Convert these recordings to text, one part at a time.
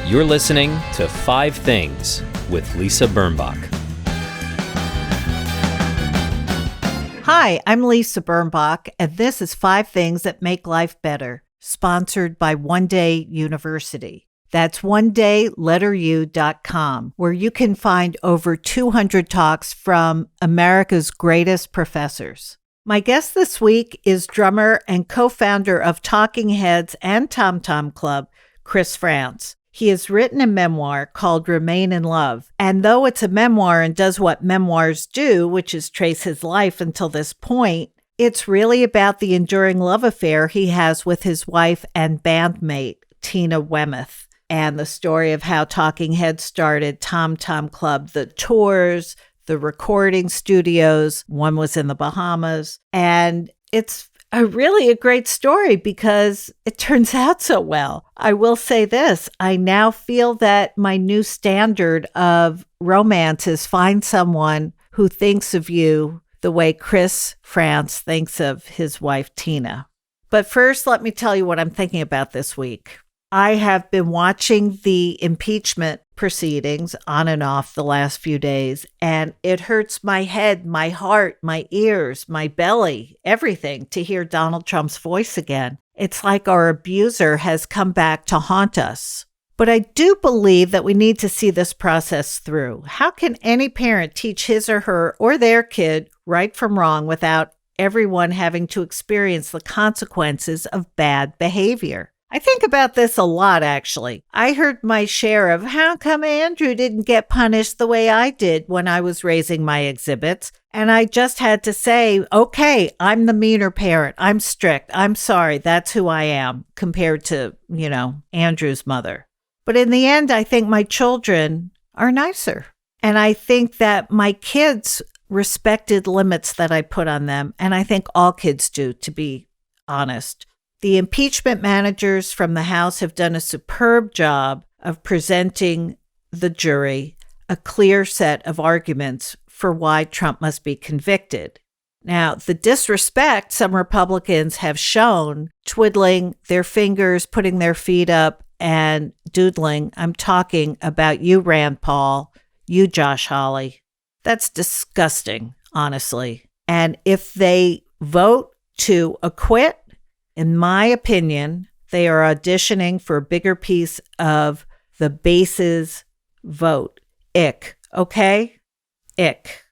You're listening to 5 Things with Lisa Birnbach. Hi, I'm Lisa Birnbach, and this is 5 Things That Make Life Better, sponsored by One Day University. That's onedayletteru.com, where you can find over 200 talks from America's greatest professors. My guest this week is drummer and co-founder of Talking Heads and Tom Tom Club, Chris Frantz. He has written a memoir called Remain in Love, and though it's a memoir and does what memoirs do, which is trace his life until this point, it's really about the enduring love affair he has with his wife and bandmate, Tina Weymouth, and the story of how Talking Heads started Tom Tom Club, the tours, the recording studios. One was in the Bahamas, and it's really a great story because it turns out so well. I will say this, I now feel that my new standard of romance is find someone who thinks of you the way Chris Frantz thinks of his wife, Tina. But first, let me tell you what I'm thinking about this week. I have been watching the impeachment proceedings on and off the last few days, and it hurts my head, my heart, my ears, my belly, everything to hear Donald Trump's voice again. It's like our abuser has come back to haunt us. But I do believe that we need to see this process through. How can any parent teach his or her or their kid right from wrong without everyone having to experience the consequences of bad behavior? I think about this a lot, actually. I heard my share of how come Andrew didn't get punished the way I did when I was raising my exhibits. And I just had to say, okay, I'm the meaner parent. I'm strict. I'm sorry. That's who I am compared to, Andrew's mother. But in the end, I think my children are nicer. And I think that my kids respected limits that I put on them. And I think all kids do, to be honest. The impeachment managers from the House have done a superb job of presenting the jury a clear set of arguments for why Trump must be convicted. Now, the disrespect some Republicans have shown, twiddling their fingers, putting their feet up, and doodling, I'm talking about you, Rand Paul, you, Josh Hawley. That's disgusting, honestly. And if they vote to acquit, in my opinion, they are auditioning for a bigger piece of the base's vote. Ick, okay? Ick.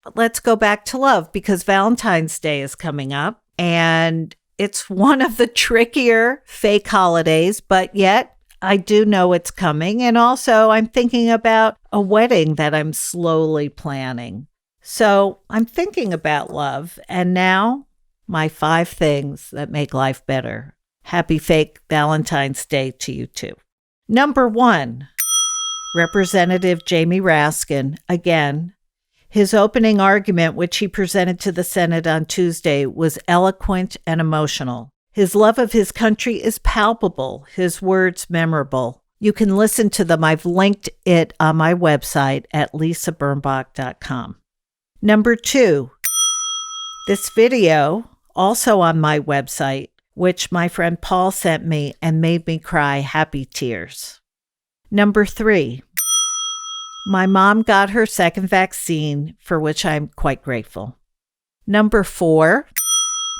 But let's go back to love because Valentine's Day is coming up and it's one of the trickier fake holidays, but yet I do know it's coming. And also I'm thinking about a wedding that I'm slowly planning. So I'm thinking about love, and now my 5 things that make life better. Happy fake Valentine's Day to you too. Number 1, Representative Jamie Raskin. Again, his opening argument, which he presented to the Senate on Tuesday, was eloquent and emotional. His love of his country is palpable, his words memorable. You can listen to them. I've linked it on my website at lisabirnbach.com. Number 2, this video, also on my website, which my friend Paul sent me and made me cry happy tears. Number 3, my mom got her second vaccine, for which I'm quite grateful. Number 4,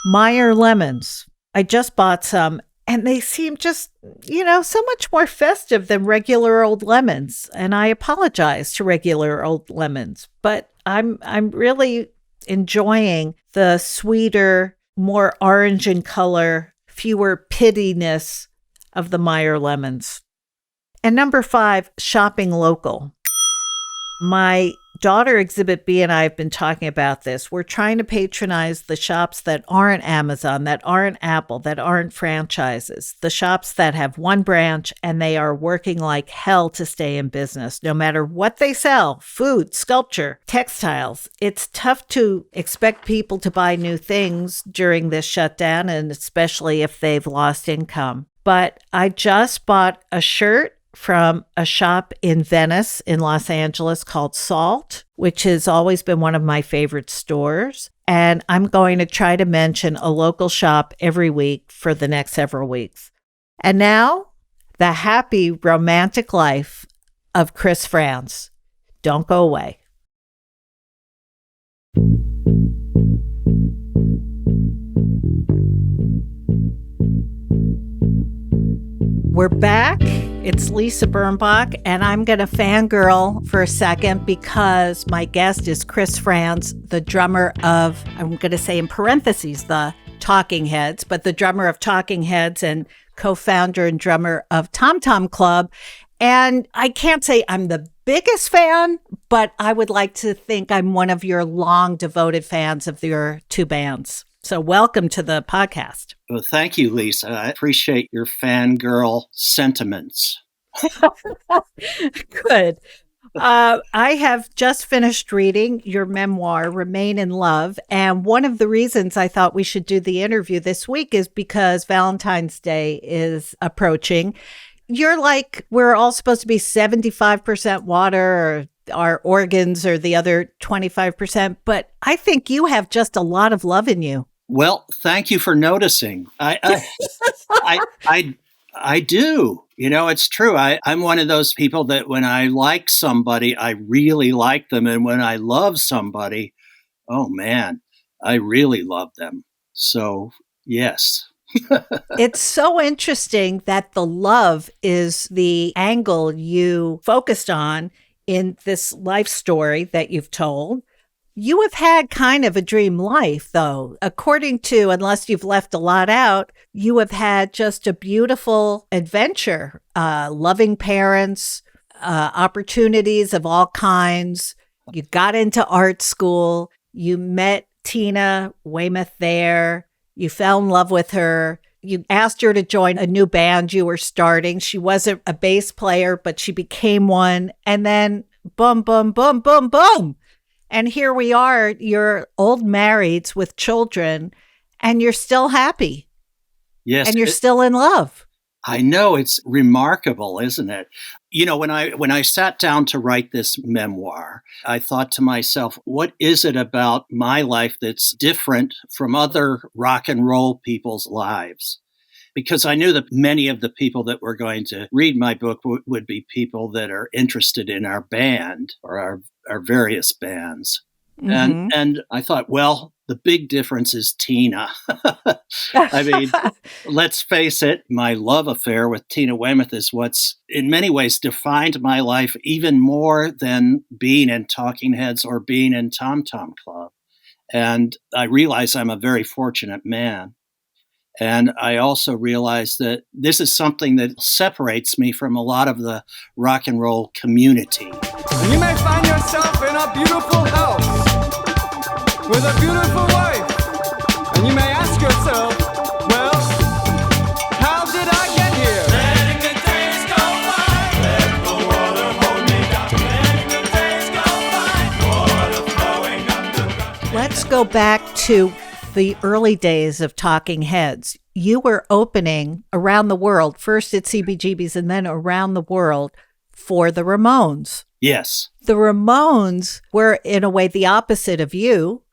Meyer Lemons. I just bought some, and they seem just, so much more festive than regular old lemons. And I apologize to regular old lemons, but I'm really enjoying the sweeter, more orange in color, fewer pittiness of the Meyer Lemons. And number 5, shopping local. My daughter Exhibit B and I have been talking about this. We're trying to patronize the shops that aren't Amazon, that aren't Apple, that aren't franchises, the shops that have one branch and they are working like hell to stay in business, no matter what they sell, food, sculpture, textiles. It's tough to expect people to buy new things during this shutdown, and especially if they've lost income. But I just bought a shirt from a shop in Venice in Los Angeles called SALT, which has always been one of my favorite stores. And I'm going to try to mention a local shop every week for the next several weeks. And now the happy romantic life of Chris Frantz. Don't go away. We're back. It's Lisa Birnbach, and I'm going to fangirl for a second because my guest is Chris Frantz, the drummer of, I'm going to say in parentheses, the Talking Heads, but the drummer of Talking Heads and co-founder and drummer of Tom Tom Club. And I can't say I'm the biggest fan, but I would like to think I'm one of your long devoted fans of your two bands. So welcome to the podcast. Well, thank you, Lisa. I appreciate your fangirl sentiments. Good. I have just finished reading your memoir, Remain in Love. And one of the reasons I thought we should do the interview this week is because Valentine's Day is approaching. You're like, we're all supposed to be 75% water, or our organs are the other 25%. But I think you have just a lot of love in you. Well, thank you for noticing. I do. You know, it's true. I'm one of those people that when I like somebody, I really like them. And when I love somebody, oh man, I really love them. So, yes. It's so interesting that the love is the angle you focused on in this life story that you've told. You have had kind of a dream life, though. According to, unless you've left a lot out, you have had just a beautiful adventure, loving parents, opportunities of all kinds. You got into art school. You met Tina Weymouth there. You fell in love with her. You asked her to join a new band you were starting. She wasn't a bass player, but she became one. And then boom, boom, boom, boom, boom. And here we are, you're old marrieds with children, and you're still happy. Yes. And you're still in love. I know, it's remarkable, isn't it? You know, when I sat down to write this memoir, I thought to myself, what is it about my life that's different from other rock and roll people's lives? Because I knew that many of the people that were going to read my book would be people that are interested in our band or our various bands. Mm-hmm. And I thought, well, the big difference is Tina. I mean, let's face it, my love affair with Tina Weymouth is what's in many ways defined my life even more than being in Talking Heads or being in Tom Tom Club. And I realize I'm a very fortunate man. And I also realize that this is something that separates me from a lot of the rock and roll community. And you may find yourself in a beautiful house with a beautiful wife. And you may ask yourself, well, how did I get here? Letting the days go by, let the water hold me down. Letting the days go by, water flowing underground. Let's go back to the early days of Talking Heads. You were opening around the world, first at CBGB's and then around the world for the Ramones. Yes. The Ramones were, in a way, the opposite of you.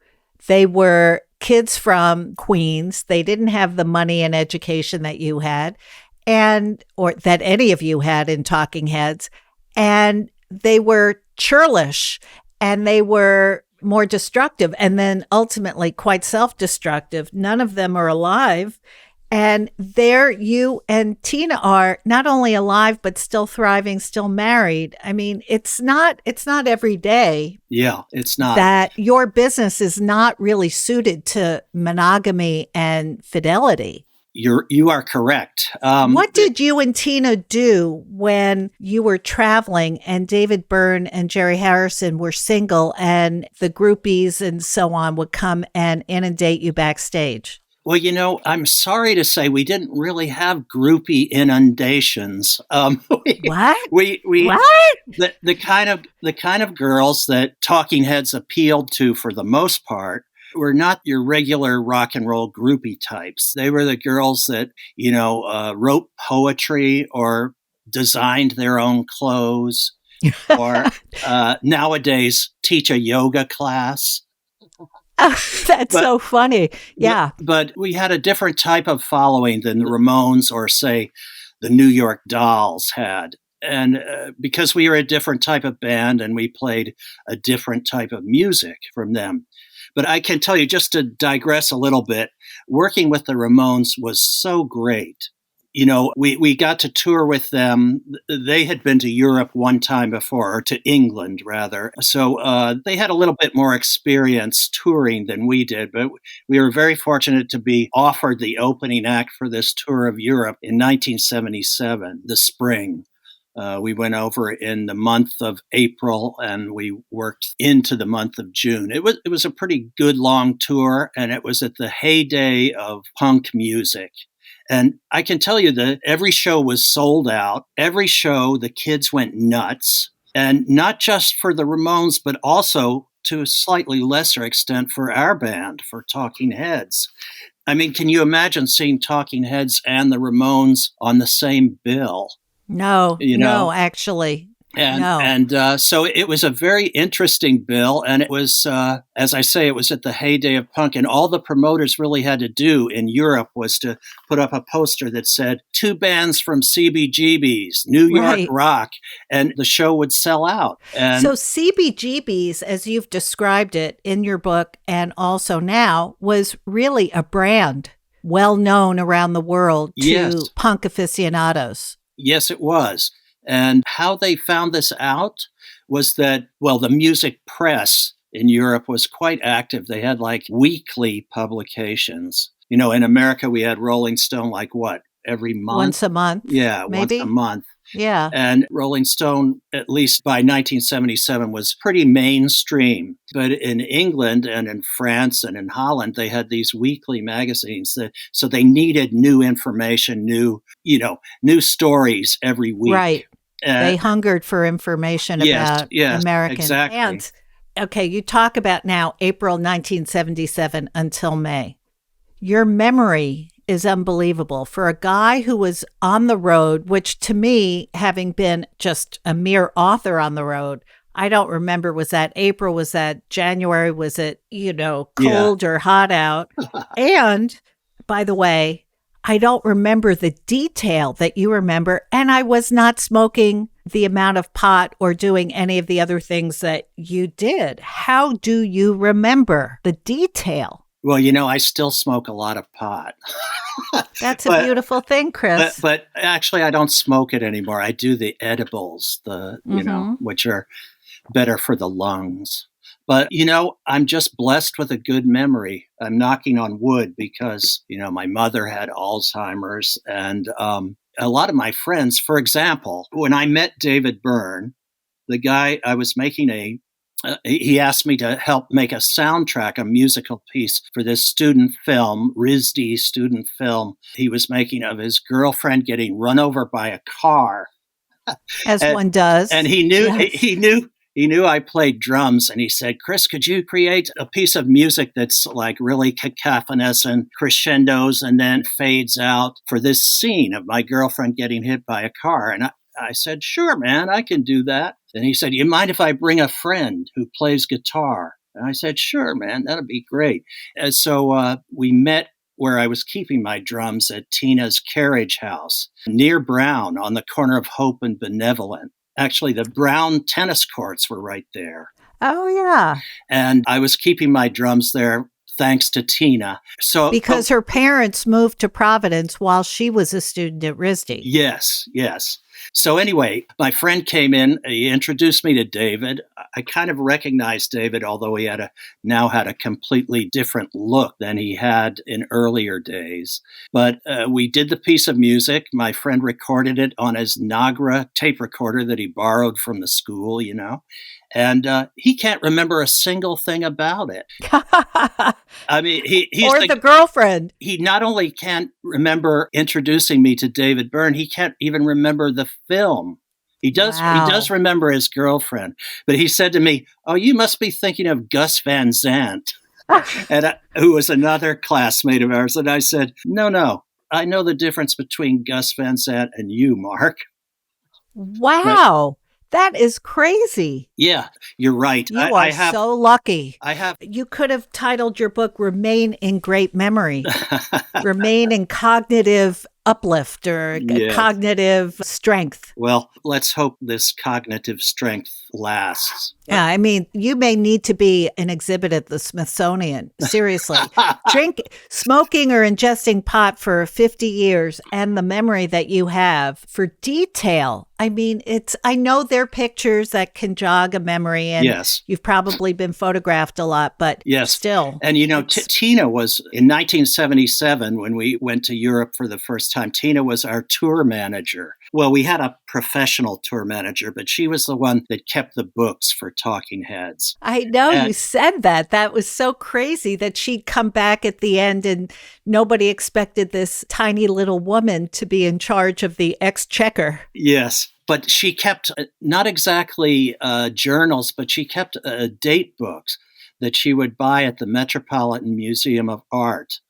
They were kids from Queens. They didn't have the money and education that you had, or that any of you had in Talking Heads. And they were churlish, and they were more destructive, and then ultimately quite self-destructive. None of them are alive. And there you and Tina are not only alive, but still thriving, still married. I mean, it's not every day. Yeah, it's not. That your business is not really suited to monogamy and fidelity. You are correct. What did you and Tina do when you were traveling and David Byrne and Jerry Harrison were single and the groupies and so on would come and inundate you backstage? Well, you know, I'm sorry to say we didn't really have groupie inundations. What? What? The kind of girls that Talking Heads appealed to for the most part were not your regular rock and roll groupie types. They were the girls that, wrote poetry or designed their own clothes or nowadays teach a yoga class. That's so funny. Yeah. But we had a different type of following than the Ramones or, say, the New York Dolls had. And because we were a different type of band and we played a different type of music from them. But I can tell you, just to digress a little bit, working with the Ramones was so great. You know, we got to tour with them. They had been to Europe one time before, or to England, rather. So they had a little bit more experience touring than we did. But we were very fortunate to be offered the opening act for this tour of Europe in 1977, the spring. We went over in the month of April and we worked into the month of June. It was a pretty good long tour, and it was at the heyday of punk music. And I can tell you that every show was sold out. Every show, the kids went nuts. And not just for the Ramones, but also to a slightly lesser extent for our band, for Talking Heads. I mean, can you imagine seeing Talking Heads and the Ramones on the same bill? No, You know? no, actually. And so it was a very interesting bill. And it was, as I say, it was at the heyday of punk. And all the promoters really had to do in Europe was to put up a poster that said, 2 bands from CBGB's, New York Rock. And the show would sell out. And so CBGB's, as you've described it in your book and also now, was really a brand well known around the world to punk aficionados. Yes, it was. And how they found this out was that, well, the music press in Europe was quite active. They had like weekly publications. You know, in America, we had Rolling Stone like what? Every month? Once a month? Yeah, maybe? Once a month. Yeah. And Rolling Stone, at least by 1977, was pretty mainstream. But in England and in France and in Holland, they had these weekly magazines. So they needed new information, new stories every week. Right. They hungered for information about American. Exactly. And, okay, you talk about now April 1977 until May. Your memory is unbelievable for a guy who was on the road, which to me, having been just a mere author on the road, I don't remember, was that April, was that January, was it, cold or hot out? And by the way, I don't remember the detail that you remember, and I was not smoking the amount of pot or doing any of the other things that you did. How do you remember the detail? Well, I still smoke a lot of pot. That's a beautiful thing, Chris. But actually, I don't smoke it anymore. I do the edibles, which are better for the lungs. But, I'm just blessed with a good memory. I'm knocking on wood because, my mother had Alzheimer's. And a lot of my friends, for example, when I met David Byrne, the guy I was making he asked me to help make a soundtrack, a musical piece for this student film, RISD student film he was making of his girlfriend getting run over by a car. As one does. And he knew I played drums, and he said, Chris, could you create a piece of music that's like really cacophonous and crescendos and then fades out for this scene of my girlfriend getting hit by a car? And I said, sure, man, I can do that. And he said, you mind if I bring a friend who plays guitar? And I said, sure, man, that'd be great. And so we met where I was keeping my drums at Tina's Carriage House near Brown on the corner of Hope and Benevolent. Actually, the Brown tennis courts were right there. Oh, yeah. And I was keeping my drums there thanks to Tina. So because her parents moved to Providence while she was a student at RISD. Yes. So anyway, my friend came in. He introduced me to David. I kind of recognized David, although he now had a completely different look than he had in earlier days. But we did the piece of music. My friend recorded it on his Nagra tape recorder that he borrowed from the school, And he can't remember a single thing about it. I mean, he's or the girlfriend. He not only can't remember introducing me to David Byrne, he can't even remember the film. He does. Wow. He does remember his girlfriend, but he said to me, "Oh, you must be thinking of Gus Van Sant," who was another classmate of ours. And I said, "No, I know the difference between Gus Van Sant and you, Mark." Wow. That is crazy. Yeah, you're right. You are so lucky. I have. You could have titled your book "Remain in Great Memory," "Remain in Cognitive uplift or Yes. cognitive strength. Well, let's hope this cognitive strength lasts. Yeah, I mean, you may need to be an exhibit at the Smithsonian. Seriously. Smoking or ingesting pot for 50 years and the memory that you have for detail. I mean, I know there are pictures that can jog a memory, and Yes. you've probably been photographed a lot, but Yes. still. And, Tina was in 1977 when we went to Europe for the first time. Tina was our tour manager. Well, we had a professional tour manager, but she was the one that kept the books for Talking Heads. I know you said that. That was so crazy that she'd come back at the end and nobody expected this tiny little woman to be in charge of the exchequer. Yes. But she kept not exactly journals, but she kept date books that she would buy at the Metropolitan Museum of Art.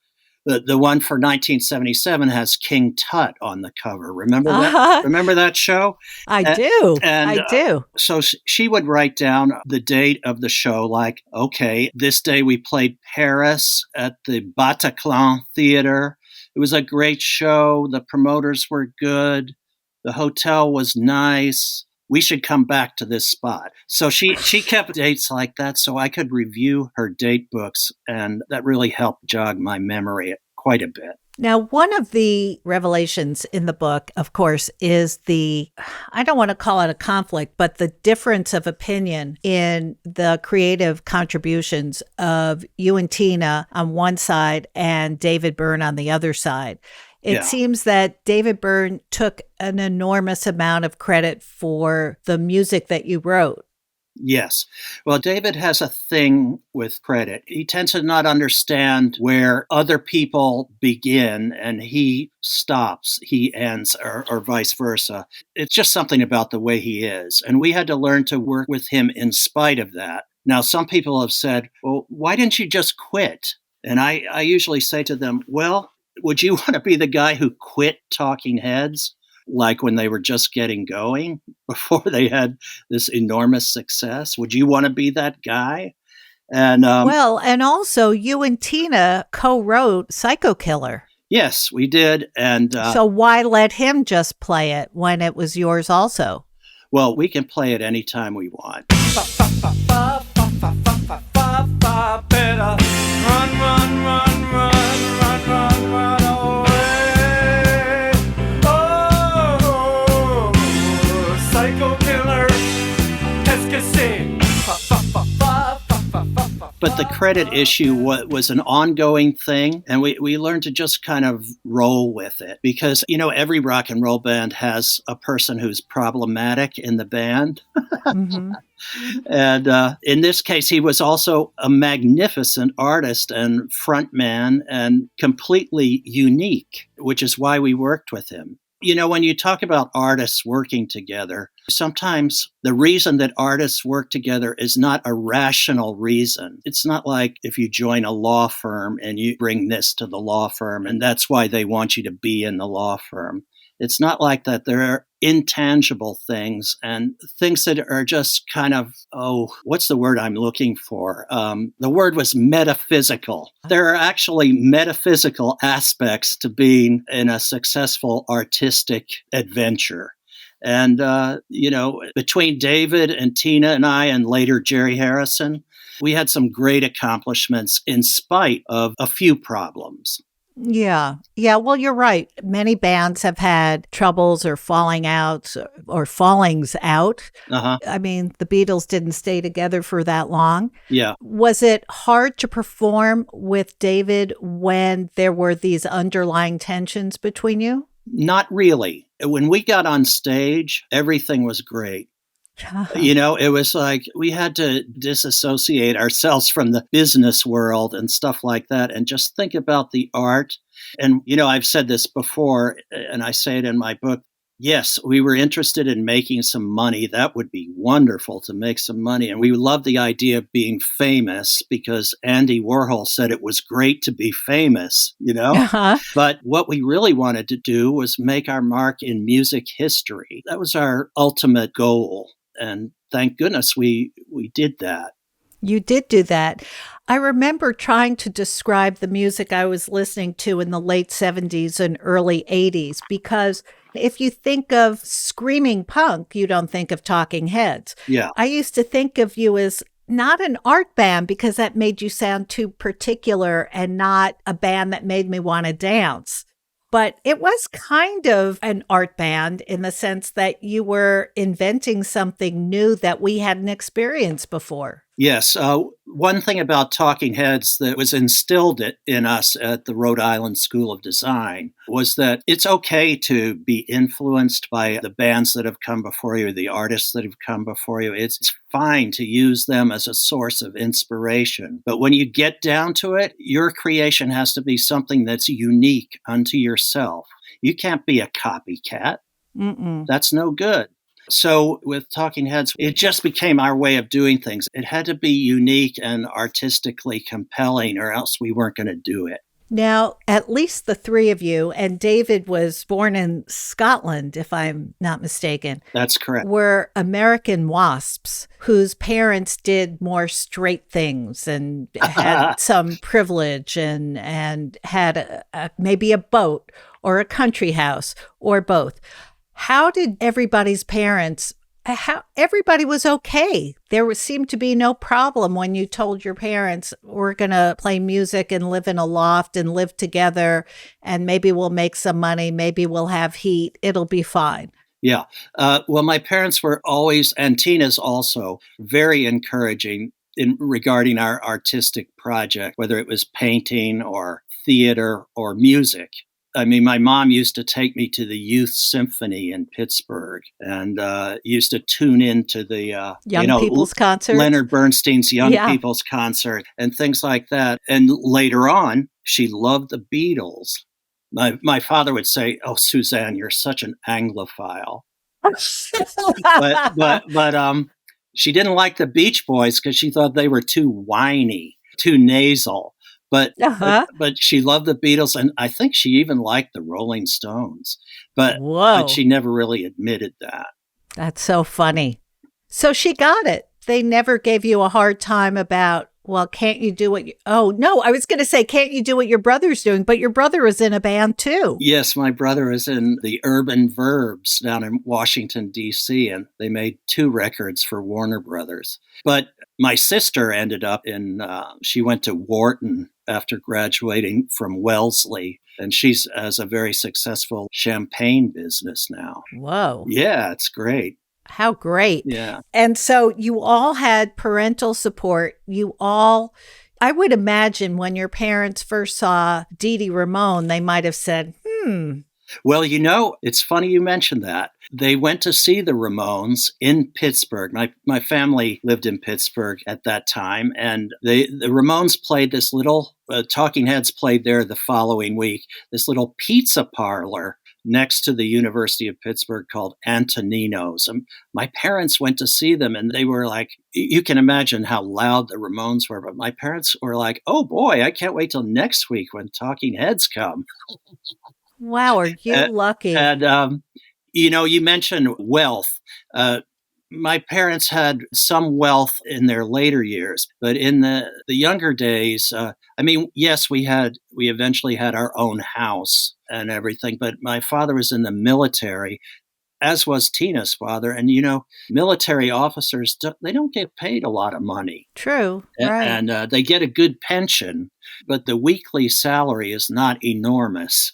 The one for 1977 has King Tut on the cover. Remember that? Remember that show? I do. I do. So she would write down the date of the show, like, okay, this day we played Paris at the Bataclan Theater. It was a great show. The promoters were good. The hotel was nice. We should come back to this spot. So she kept dates like that so I could review her date books, and that really helped jog my memory quite a bit. Now, one of the revelations in the book, of course, is I don't want to call it a conflict, but the difference of opinion in the creative contributions of you and Tina on one side and David Byrne on the other side. It seems that David Byrne took an enormous amount of credit for the music that you wrote. Yes. Well, David has a thing with credit. He tends to not understand where other people begin and he stops, he ends, or vice versa. It's just something about the way he is. And we had to learn to work with him in spite of that. Now, some people have said, well, why didn't you just quit? And I usually say to them, well, would you want to be the guy who quit Talking Heads, like when they were just getting going, before they had this enormous success? Would you want to be that guy? And and also you and Tina co-wrote Psycho Killer. Yes, we did. And so why let him just play it when it was yours also? Well, we can play it anytime we want. Better run, run, run, run, run, run, run away. Oh, Psycho Killer, qu'est-ce que c'est? But the credit issue was an ongoing thing, and we learned to just kind of roll with it because, every rock and roll band has a person who's problematic in the band. Mm-hmm. And in this case, he was also a magnificent artist and frontman and completely unique, which is why we worked with him. When you talk about artists working together, sometimes the reason that artists work together is not a rational reason. It's not like if you join a law firm and you bring this to the law firm and that's why they want you to be in the law firm. It's not like that. There are intangible things and things that are just kind of, what's the word I'm looking for? The word was metaphysical. There are actually metaphysical aspects to being in a successful artistic adventure. And, between David and Tina and I, and later Jerry Harrison, we had some great accomplishments in spite of a few problems. Yeah. Well, you're right. Many bands have had troubles or falling outs or fallings out. Uh-huh. I mean, the Beatles didn't stay together for that long. Yeah. Was it hard to perform with David when there were these underlying tensions between you? Not really. When we got on stage, everything was great. It was like we had to disassociate ourselves from the business world and stuff like that and just think about the art. And, I've said this before, and I say it in my book. Yes, we were interested in making some money. That would be wonderful to make some money. And we loved the idea of being famous because Andy Warhol said it was great to be famous, Uh-huh. But what we really wanted to do was make our mark in music history. That was our ultimate goal. And thank goodness we did that. You did do that. I remember trying to describe the music I was listening to in the late 70s and early 80s, because if you think of screaming punk, you don't think of Talking Heads. Yeah. I used to think of you as not an art band because that made you sound too particular and not a band that made me want to dance. But it was kind of an art band in the sense that you were inventing something new that we hadn't experienced before. Yes. One thing about Talking Heads that was instilled in us at the Rhode Island School of Design was that it's okay to be influenced by the bands that have come before you, the artists that have come before you. It's fine to use them as a source of inspiration. But when you get down to it, your creation has to be something that's unique unto yourself. You can't be a copycat. Mm-mm. That's no good. So with Talking Heads, it just became our way of doing things. It had to be unique and artistically compelling, or else we weren't going to do it. Now, at least the three of you, and David was born in Scotland, if I'm not mistaken. That's correct. Were American wasps whose parents did more straight things and had some privilege and had maybe a boat or a country house or both. How did everybody's parents, everybody was okay? Seemed to be no problem when you told your parents, we're going to play music and live in a loft and live together, and maybe we'll make some money, maybe we'll have heat, it'll be fine. Yeah. Well, my parents were always, and Tina's also, very encouraging regarding our artistic project, whether it was painting or theater or music. I mean, my mom used to take me to the Youth Symphony in Pittsburgh and used to tune into the Young People's Concert. Leonard Bernstein's Young People's Concert and things like that. And later on, she loved the Beatles. My father would say, "Oh, Suzanne, you're such an Anglophile." but she didn't like the Beach Boys because she thought they were too whiny, too nasal. But she loved the Beatles, and I think she even liked the Rolling Stones. But she never really admitted that. That's so funny. So she got it. They never gave you a hard time about, well, can't you do what you... Oh, no, I was going to say, can't you do what your brother's doing? But your brother is in a band, too. Yes, my brother is in the Urban Verbs down in Washington, D.C., and they made 2 records for Warner Brothers. But my sister ended up she went to Wharton after graduating from Wellesley, and she's has a very successful champagne business now. Whoa. Yeah, it's great. How great. Yeah. And so you all had parental support. I would imagine when your parents first saw Dee Dee Ramone, they might have said, Well, it's funny you mentioned that. They went to see the Ramones in Pittsburgh. My family lived in Pittsburgh at that time, and the Ramones played this little, Talking Heads played there the following week, this little pizza parlor next to the University of Pittsburgh called Antonino's. And my parents went to see them, and they were like, you can imagine how loud the Ramones were, but my parents were like, oh boy, I can't wait till next week when Talking Heads come. Wow, are you lucky? And, you mentioned wealth. My parents had some wealth in their later years, but in the younger days, yes, we eventually had our own house and everything, but my father was in the military, as was Tina's father. And, military officers, they don't get paid a lot of money. True, right. And they get a good pension, but the weekly salary is not enormous.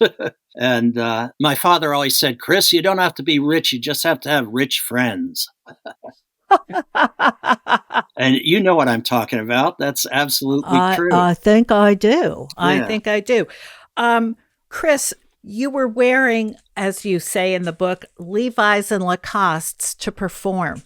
And my father always said, Chris, you don't have to be rich. You just have to have rich friends. And you know what I'm talking about. That's absolutely true. I think I do. Yeah. I think I do. Chris, you were wearing, as you say in the book, Levi's and Lacoste's to perform,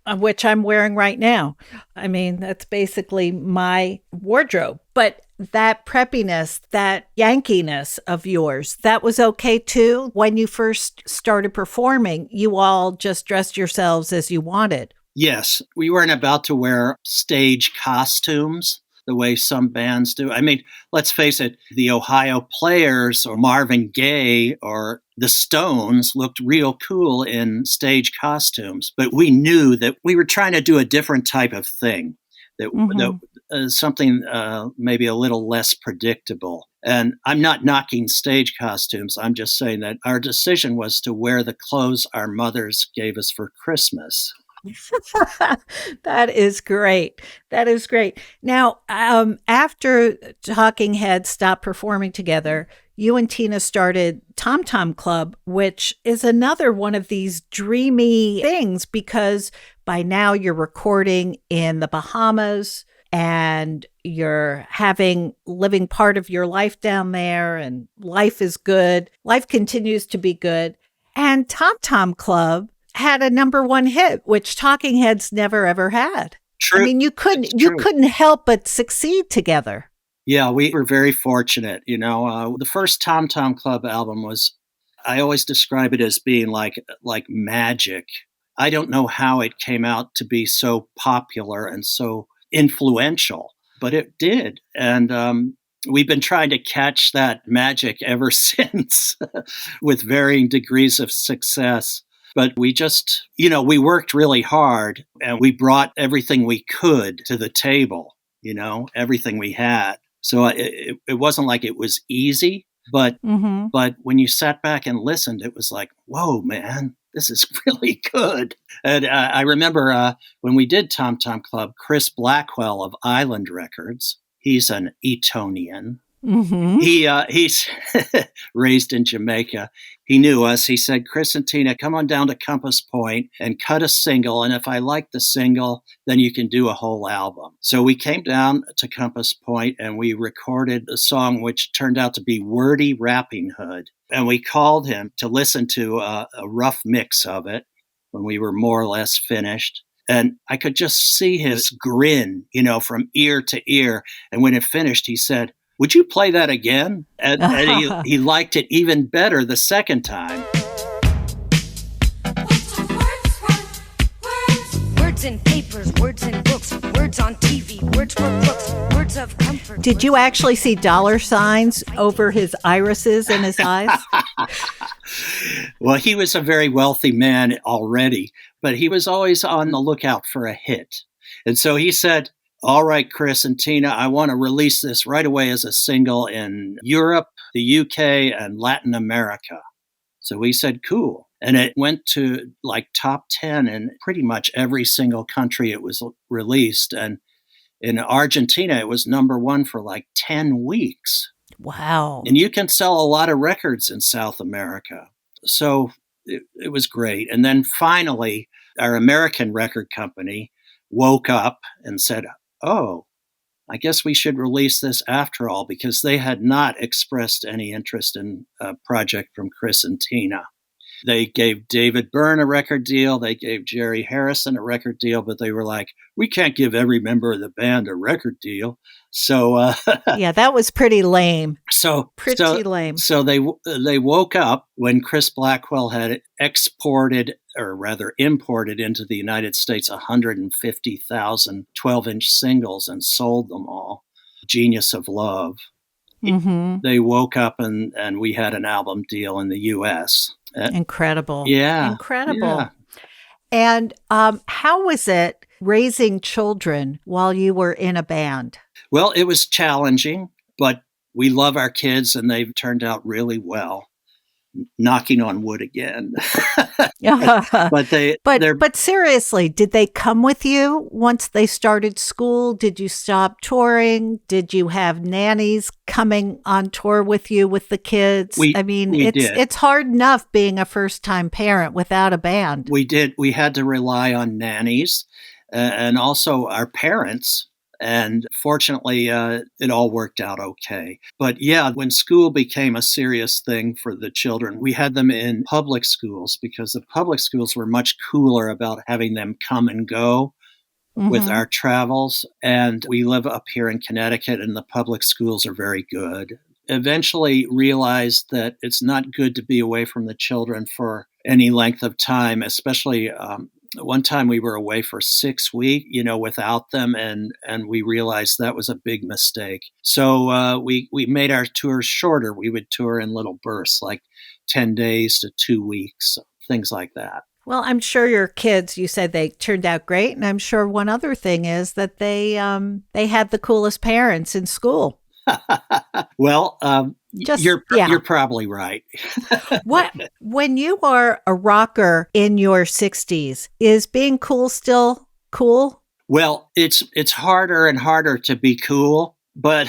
which I'm wearing right now. I mean, that's basically my wardrobe. But that preppiness, that Yankiness of yours, that was okay too? When you first started performing, you all just dressed yourselves as you wanted. Yes, we weren't about to wear stage costumes the way some bands do. I mean, let's face it, the Ohio Players or Marvin Gaye or the Stones looked real cool in stage costumes, but we knew that we were trying to do a different type of thing, Mm-hmm. Something maybe a little less predictable. And I'm not knocking stage costumes. I'm just saying that our decision was to wear the clothes our mothers gave us for Christmas. That is great. That is great. Now, after Talking Heads stopped performing together, you and Tina started Tom Tom Club, which is another one of these dreamy things because by now you're recording in the Bahamas and you're living part of your life down there, and life is good. Life continues to be good. And Tom Tom Club had a number one hit, which Talking Heads never ever had. True. I mean, you couldn't help but succeed together. Yeah, we were very fortunate. The first Tom Tom Club album was, I always describe it as being like magic. I don't know how it came out to be so popular and so influential, but it did. And we've been trying to catch that magic ever since with varying degrees of success. But we just, we worked really hard and we brought everything we could to the table, everything we had. So it wasn't like it was easy, but when you sat back and listened, it was like, whoa, man, this is really good. And I remember when we did Tom Tom Club, Chris Blackwell of Island Records, he's an Etonian. Mm-hmm. He's raised in Jamaica. He knew us. He said, Chris and Tina, come on down to Compass Point and cut a single. And if I like the single, then you can do a whole album. So we came down to Compass Point and we recorded a song which turned out to be Wordy Rapping Hood. And we called him to listen to a rough mix of it when we were more or less finished. And I could just see his grin, from ear to ear. And when it finished, he said, would you play that again? And he liked it even better the second time. Words in papers, words in books, words on TV, words for books, words of comfort. Did you actually see dollar signs over his irises in his eyes? Well, he was a very wealthy man already, but he was always on the lookout for a hit. And so he said, all right, Chris and Tina, I want to release this right away as a single in Europe, the UK, and Latin America. So we said, cool. And it went to like top 10 in pretty much every single country it was released. And in Argentina, it was number one for like 10 weeks. Wow. And you can sell a lot of records in South America. So it was great. And then finally, our American record company woke up and said, oh, I guess we should release this after all, because they had not expressed any interest in a project from Chris and Tina. They gave David Byrne a record deal. They gave Jerry Harrison a record deal, but they were like, we can't give every member of the band a record deal. So yeah, that was pretty lame. Pretty lame. So they woke up when Chris Blackwell had imported into the United States 150,000 12-inch singles and sold them all. Genius of Love. Mm-hmm. They woke up and we had an album deal in the U.S. Incredible. Yeah. Incredible. Yeah. And how was it raising children while you were in a band? Well, it was challenging, but we love our kids and they've turned out really well. Knocking on wood again. But seriously, did they come with you once they started school? Did you stop touring? Did you have nannies coming on tour with you with the kids? It's hard enough being a first-time parent without a band. We did. We had to rely on nannies and also our parents. And fortunately, it all worked out okay. But yeah, when school became a serious thing for the children, we had them in public schools because the public schools were much cooler about having them come and go with our travels. And we live up here in Connecticut and the public schools are very good. Eventually realized that it's not good to be away from the children for any length of time, especially one time we were away for 6 weeks, without them, and we realized that was a big mistake. So we made our tours shorter. We would tour in little bursts, like 10 days to 2 weeks, things like that. Well, I'm sure your kids, you said they turned out great. And I'm sure one other thing is that they had the coolest parents in school. Well, Just, you're probably right. What, when you are a rocker in your 60s, is being cool still cool? Well, it's harder and harder to be cool, but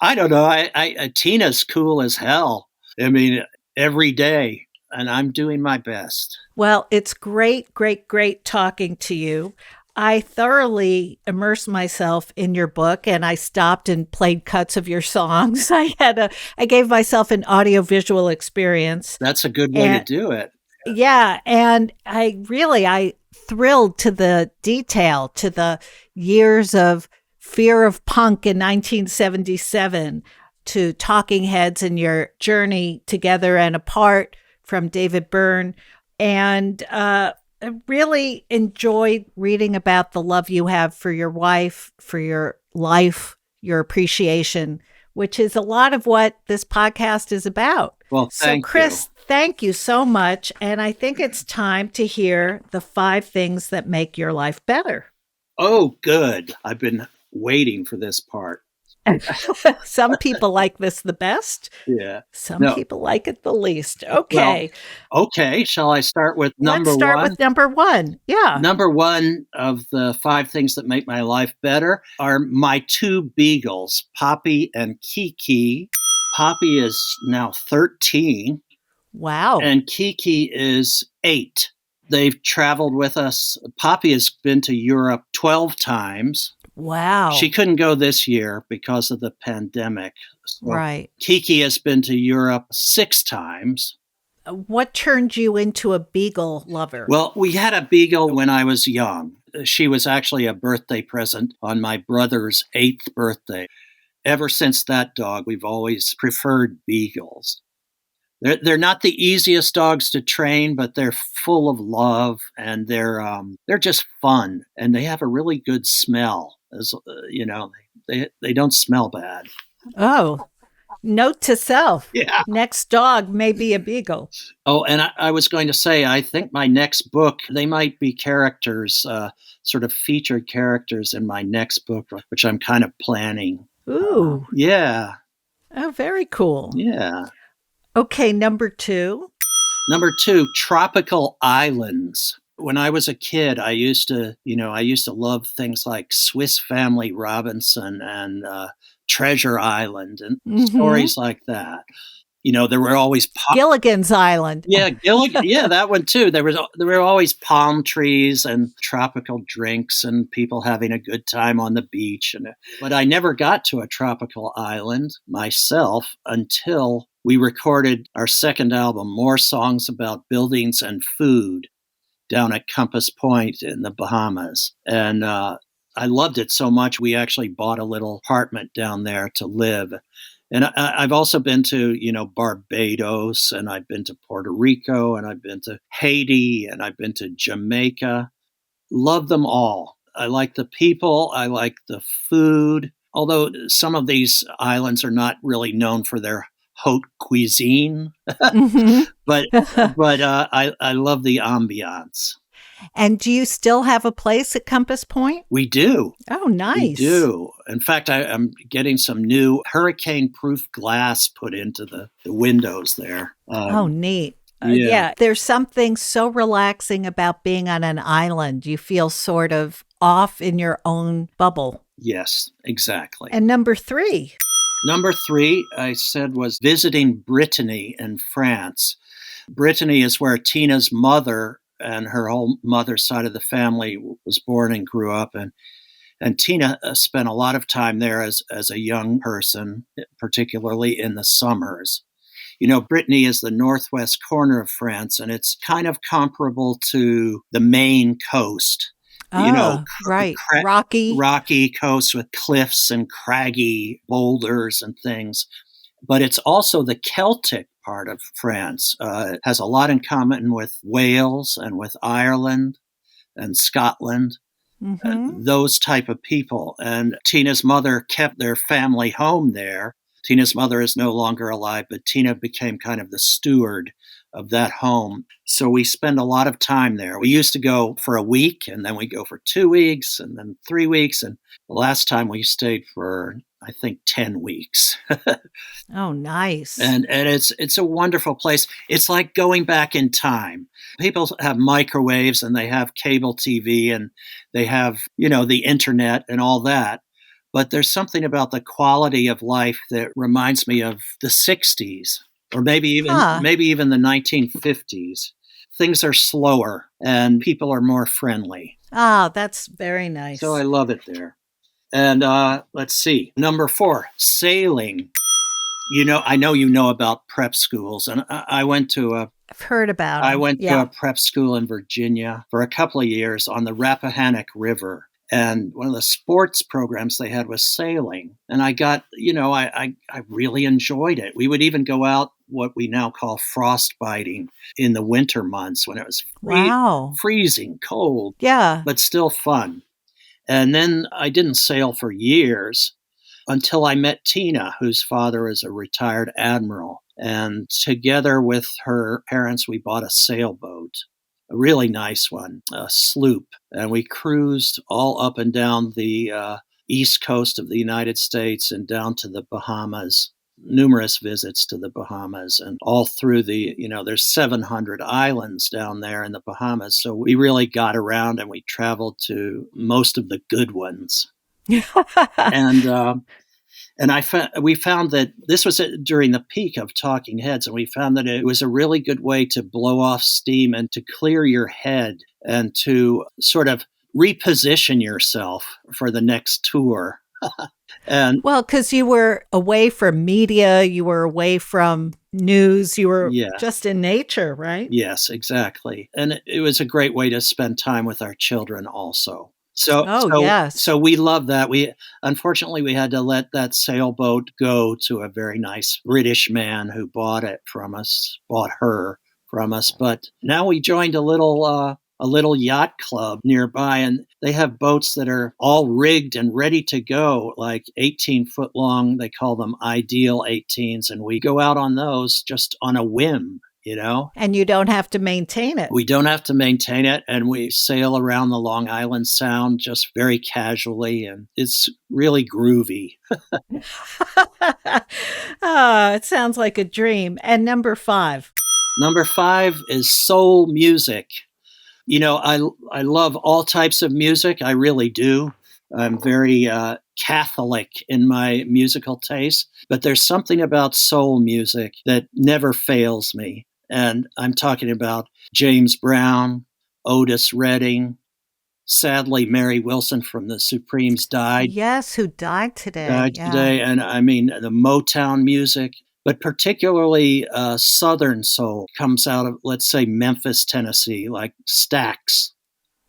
I don't know. Tina's cool as hell. I mean, every day, and I'm doing my best. Well, it's great, great, great talking to you. I thoroughly immersed myself in your book, and I stopped and played cuts of your songs. I gave myself an audiovisual experience. That's a good way to do it. Yeah, and I thrilled to the detail, to the years of Fear of Punk in 1977, to Talking Heads and your journey together and apart from David Byrne. And I really enjoyed reading about the love you have for your wife, for your life, your appreciation, which is a lot of what this podcast is about. Well, so Chris, thank you so much. And I think it's time to hear the 5 things that make your life better. Oh, good. I've been waiting for this part. Some people like this the best. Yeah. Some people like it the least. Okay. Well, okay. Shall I start with number one? Let's start with number 1. Yeah. Number 1 of the 5 things that make my life better are my 2 beagles, Poppy and Kiki. Poppy is now 13. Wow. And Kiki is 8. They've traveled with us. Poppy has been to Europe 12 times. Wow. She couldn't go this year because of the pandemic. So right. Kiki has been to Europe 6 times. What turned you into a beagle lover? Well, we had a beagle when I was young. She was actually a birthday present on my brother's 8th birthday. Ever since that dog, we've always preferred beagles. They're not the easiest dogs to train, but they're full of love, and they're just fun, and they have a really good smell. As they don't smell bad. Oh, note to self. Yeah. Next dog may be a beagle. Oh, and I was going to say, I think my next book, they might be characters, sort of featured characters in my next book, which I'm kind of planning. Ooh. Yeah. Oh, very cool. Yeah. Okay, number 2. Number 2, tropical islands. When I was a kid, I used to love things like Swiss Family Robinson and Treasure Island and stories like that. There were always Gilligan's Island. Yeah, Gilligan. Yeah, that one too. There were always palm trees and tropical drinks and people having a good time on the beach. But I never got to a tropical island myself until we recorded our second album, More Songs About Buildings and Food, down at Compass Point in the Bahamas. And I loved it so much, we actually bought a little apartment down there to live. And I've also been to, Barbados, and I've been to Puerto Rico, and I've been to Haiti, and I've been to Jamaica. Love them all. I like the people. I like the food. Although some of these islands are not really known for their haute cuisine, but I love the ambiance. And do you still have a place at Compass Point? We do. Oh, nice. We do. In fact, I'm getting some new hurricane-proof glass put into the windows there. Oh, neat. Yeah. There's something so relaxing about being on an island. You feel sort of off in your own bubble. Yes, exactly. And number 3? Number 3, I said, was visiting Brittany in France. Brittany is where Tina's mother and her whole mother's side of the family was born and grew up. And Tina spent a lot of time there as a young person, particularly in the summers. Brittany is the northwest corner of France, and it's kind of comparable to the Maine coast. Right. Rocky coast with cliffs and craggy boulders and things. But it's also the Celtic part of France. It has a lot in common with Wales and with Ireland and Scotland, and those type of people. And Tina's mother kept their family home there. Tina's mother is no longer alive, but Tina became kind of the steward of that home. So we spend a lot of time there. We used to go for a week, and then we go for 2 weeks, and then 3 weeks. And the last time we stayed for, I think, 10 weeks. Oh, nice. And it's a wonderful place. It's like going back in time. People have microwaves and they have cable TV and they have, the internet and all that. But there's something about the quality of life that reminds me of the 60s or maybe even the 1950s. Things are slower and people are more friendly. Ah, that's very nice. So I love it there. And let's see. Number 4, sailing. I know you know about prep schools, and I went to I've heard about I them. went to a prep school in Virginia for a couple of years on the Rappahannock River. And one of the sports programs they had was sailing. And I got, I really enjoyed it. We would even go out what we now call frostbiting in the winter months when it was freezing cold, but still fun. And then I didn't sail for years until I met Tina, whose father is a retired admiral. And together with her parents, we bought a sailboat. A really nice one, a sloop. And we cruised all up and down the east coast of the United States and down to the Bahamas, numerous visits to the Bahamas and all through there's 700 islands down there in the Bahamas. So we really got around and we traveled to most of the good ones. And we found that this was during the peak of Talking Heads, and we found that it was a really good way to blow off steam and to clear your head and to sort of reposition yourself for the next tour. And well, because you were away from media, you were away from news, you were just in nature, right? Yes, exactly. And it was a great way to spend time with our children also. So we love that. Unfortunately, we had to let that sailboat go to a very nice British man who bought her from us. But now we joined a little yacht club nearby, and they have boats that are all rigged and ready to go, like 18-foot long. They call them Ideal 18s, and we go out on those just on a whim. And you don't have to maintain it. We don't have to maintain it. And we sail around the Long Island Sound just very casually. And it's really groovy. It sounds like a dream. And number 5. Number 5 is soul music. I love all types of music. I really do. I'm very Catholic in my musical taste. But there's something about soul music that never fails me. And I'm talking about James Brown, Otis Redding. Sadly, Mary Wilson from the Supremes died. Yes, who died today. And I mean, the Motown music, but particularly Southern soul comes out of, let's say, Memphis, Tennessee, like Stax.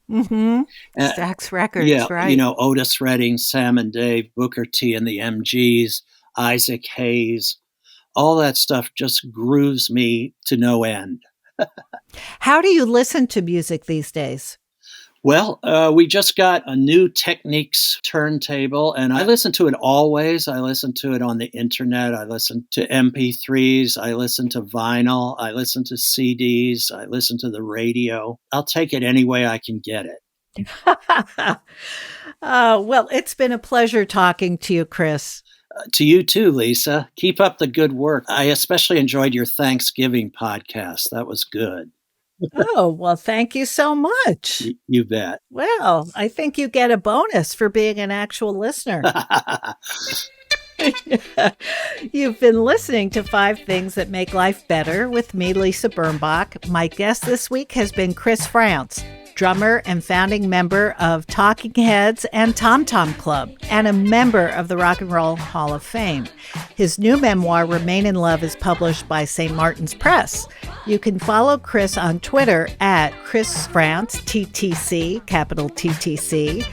Mm-hmm. Stax Records, right? Otis Redding, Sam and Dave, Booker T and the MGs, Isaac Hayes. All that stuff just grooves me to no end. How do you listen to music these days? Well, we just got a new Technics turntable, and I listen to it always. I listen to it on the internet. I listen to MP3s. I listen to vinyl. I listen to CDs. I listen to the radio. I'll take it any way I can get it. Well, it's been a pleasure talking to you, Chris. To you too, Lisa. Keep up the good work. I especially enjoyed your Thanksgiving podcast. That was good. Oh, well, thank you so much. You bet. Well, I think you get a bonus for being an actual listener. You've been listening to 5 Things That Make Life Better with me, Lisa Birnbach. My guest this week has been Chris Frantz, drummer and founding member of Talking Heads and Tom Tom Club, and a member of the Rock and Roll Hall of Fame. His new memoir, Remain in Love, is published by St. Martin's Press. You can follow Chris on Twitter at Chris Frantz, TTC, capital TTC,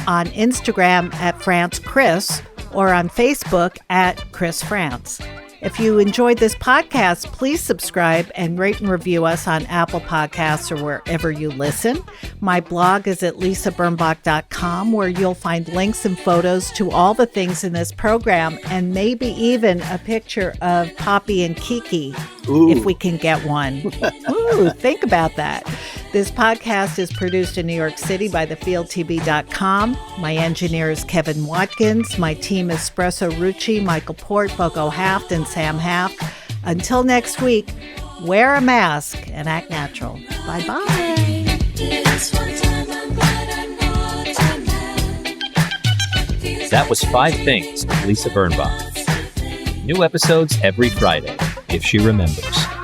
on Instagram at Frantz Chris, or on Facebook at Chris Frantz. If you enjoyed this podcast, please subscribe and rate and review us on Apple Podcasts or wherever you listen. My blog is at lisabirnbach.com, where you'll find links and photos to all the things in this program, and maybe even a picture of Poppy and Kiki, if we can get one. Ooh, think about that. This podcast is produced in New York City by thefieldtv.com. My engineer is Kevin Watkins. My team is Espresso Rucci, Michael Port, Bogo Haft, and Sam Haft. Until next week, wear a mask and act natural. Bye-bye. That was 5 Things with Lisa Birnbach. New episodes every Friday, if she remembers.